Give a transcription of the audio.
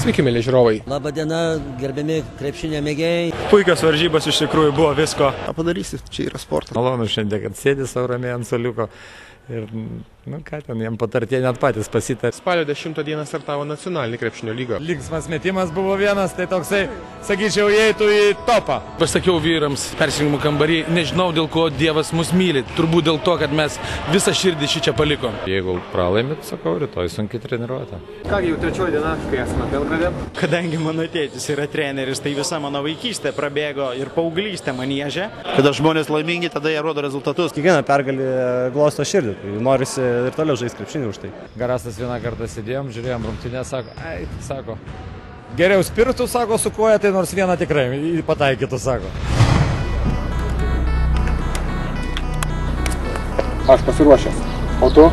Sveiki, mėly žiūrovai. Labą dieną, gerbiami krepšinio mėgėjai. Puikios varžybos, iš tikrųjų buvo visko. Ką padarysi, čia yra sportas. Malonu šiandien, kad sėdi sau ramiai ant suoliuko. Ir, ką ten, jam patartė net patys pasitarė. Spalio 10 dieną startavo nacionalinė krepšinio lyga. Linksmas metimas buvo vienas, tai toksai, sakyčiau, įeitų į topą. Pasakiau vyrams persirengimo kambarį, nežinau dėl ko Dievas mus myli. Turbūt dėl to, kad mes visą širdį šį čia palikom. Jeigu pralaimit, sakau, rytoj sunkiai treniruota. Kągi, jau trečioji diena, kai esame Belgrade. Kadangi mano tėtis yra treneris, tai visa mano vaikystė prabėgo ir paauglystė manieže. Kada žmonės laimingi, tada jie rodo rezultatus. Kiekviena pergalė glosto širdį. Norisi ir toliau žaisti krepšinį už tai. Garastas vieną kartą sėdėjom, žiūrėjom rungtynę, sako, geriau spirtų, sako, su koja, tai nors vieną tikrai pataikytų, sako. Aš pasiruošęs. O tu?